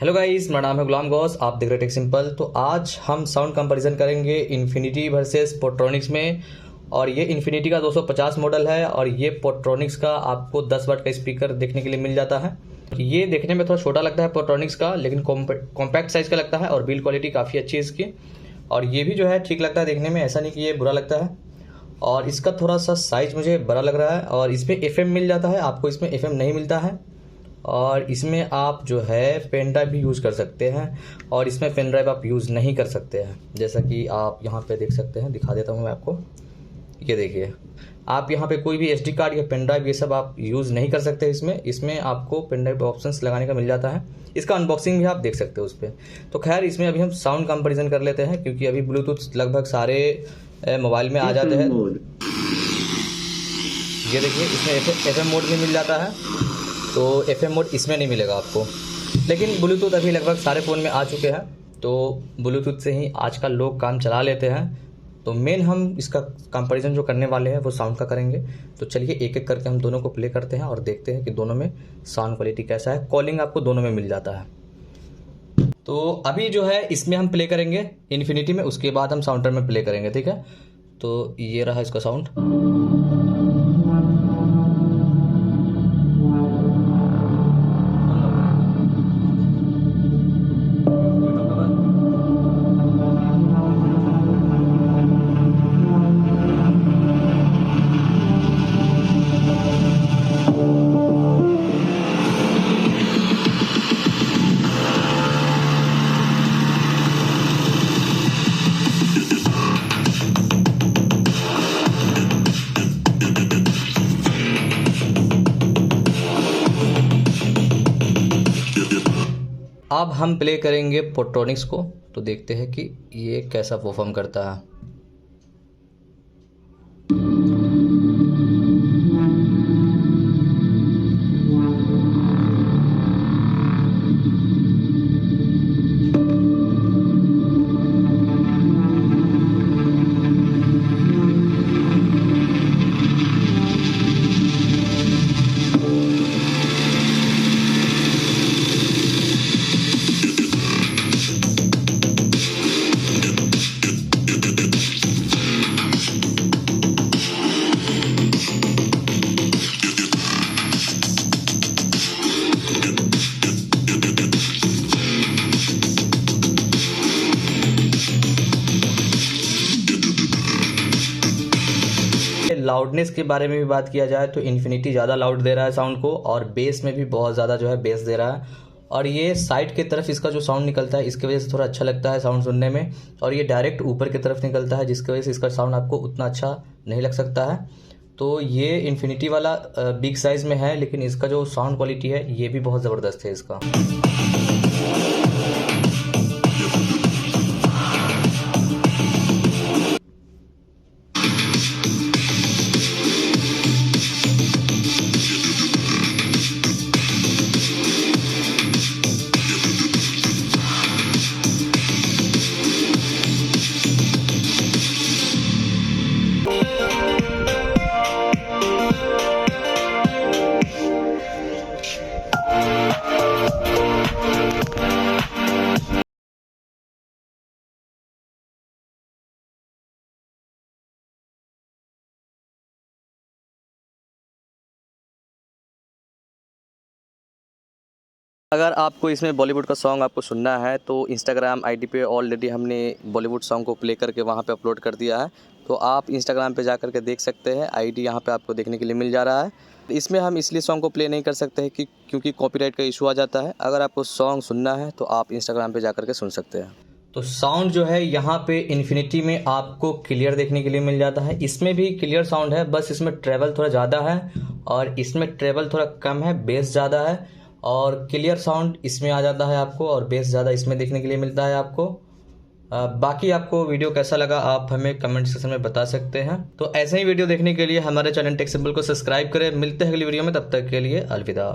Hello guys, मेरा नाम है गुलाम गौस। आप देख रहे टेक सिंपल। तो आज हम साउंड कंपैरिजन करेंगे इन्फिनिटी वर्सेस पोर्ट्रॉनिक्स में। और ये इन्फिनिटी का 250 मॉडल है और ये पोर्ट्रॉनिक्स का आपको 10 वाट का स्पीकर देखने के लिए मिल जाता है। ये देखने में थोड़ा छोटा लगता है पोर्ट्रॉनिक्स का, लेकिन कॉम्पैक्ट साइज का लगता है और बिल्ड क्वालिटी काफ़ी अच्छी है इसकी। और ये भी जो है ठीक लगता है देखने में, ऐसा नहीं कि ये बुरा लगता है। और इसका थोड़ा सा साइज मुझे बड़ा लग रहा है। और इसमें FM मिल जाता है, आपको इसमें FM नहीं मिलता है। और इसमें आप जो है पेन ड्राइव भी यूज़ कर सकते हैं और इसमें पेन ड्राइव आप यूज़ नहीं कर सकते हैं, जैसा कि आप यहाँ पे देख सकते हैं। दिखा देता हूँ मैं आपको। ये देखिए, आप यहाँ पे कोई भी SD कार्ड या पेन ड्राइव ये सब आप यूज़ नहीं कर सकते इसमें आपको पेन ड्राइव ऑप्शंस लगाने का मिल जाता है। इसका अनबॉक्सिंग भी आप देख सकते हो उस पर। तो खैर, इसमें अभी हम साउंड कंपेरिजन कर लेते हैं, क्योंकि अभी ब्लूटूथ लगभग सारे मोबाइल में आ जाते हैं। ये देखिए, इसमें FM मोड भी मिल जाता है, तो FM मोड इसमें नहीं मिलेगा आपको। लेकिन ब्लूटूथ अभी लगभग सारे फ़ोन में आ चुके हैं, तो ब्लूटूथ से ही आजकल लोग काम चला लेते हैं। तो मेन हम इसका कंपैरिजन जो करने वाले हैं वो साउंड का करेंगे। तो चलिए एक एक करके हम दोनों को प्ले करते हैं और देखते हैं कि दोनों में साउंड क्वालिटी कैसा है। कॉलिंग आपको दोनों में मिल जाता है। तो अभी जो है इसमें हम प्ले करेंगे इन्फिनिटी में, उसके बाद हम साउंडर में प्ले करेंगे, ठीक है। तो ये रहा इसका साउंड। अब हम प्ले करेंगे पोर्ट्रॉनिक्स को, तो देखते हैं कि ये कैसा परफॉर्म करता है। लाउडनेस के बारे में भी बात किया जाए तो इन्फिनिटी ज़्यादा लाउड दे रहा है साउंड को, और बेस में भी बहुत ज़्यादा जो है बेस दे रहा है। और ये साइड की तरफ इसका जो साउंड निकलता है, इसकी वजह से थोड़ा अच्छा लगता है साउंड सुनने में। और ये डायरेक्ट ऊपर की तरफ निकलता है, जिसकी वजह से इसका साउंड आपको उतना अच्छा नहीं लग सकता है। तो ये इन्फिनिटी वाला बिग साइज़ में है, लेकिन इसका जो साउंड क्वालिटी है ये भी बहुत ज़बरदस्त है इसका। अगर आपको इसमें बॉलीवुड का सॉन्ग आपको सुनना है तो इंस्टाग्राम आईडी पे ऑलरेडी हमने बॉलीवुड सॉन्ग को प्ले करके वहाँ पे अपलोड कर दिया है। तो आप इंस्टाग्राम पे जा कर के देख सकते हैं। आईडी यहाँ पे आपको देखने के लिए मिल जा रहा है। इसमें हम इसलिए सॉन्ग को प्ले नहीं कर सकते हैं कि क्योंकि कॉपीराइट का इशू आ जाता है। अगर आपको सॉन्ग सुनना है तो आप इंस्टाग्राम पर जा कर के सुन सकते हैं। तो साउंड जो है यहाँ पे इन्फिनिटी में आपको क्लियर देखने के लिए मिल जाता है। इसमें भी क्लियर साउंड है, बस इसमें ट्रेवल थोड़ा ज़्यादा है और इसमें ट्रेवल थोड़ा कम है, बेस ज़्यादा है। और क्लियर साउंड इसमें आ जाता है आपको और बेस ज़्यादा इसमें देखने के लिए मिलता है आपको। बाकी आपको वीडियो कैसा लगा आप हमें कमेंट सेक्शन में बता सकते हैं। तो ऐसे ही वीडियो देखने के लिए हमारे चैनल टेक सिंपल को सब्सक्राइब करें। मिलते हैं अगली वीडियो में, तब तक के लिए अलविदा।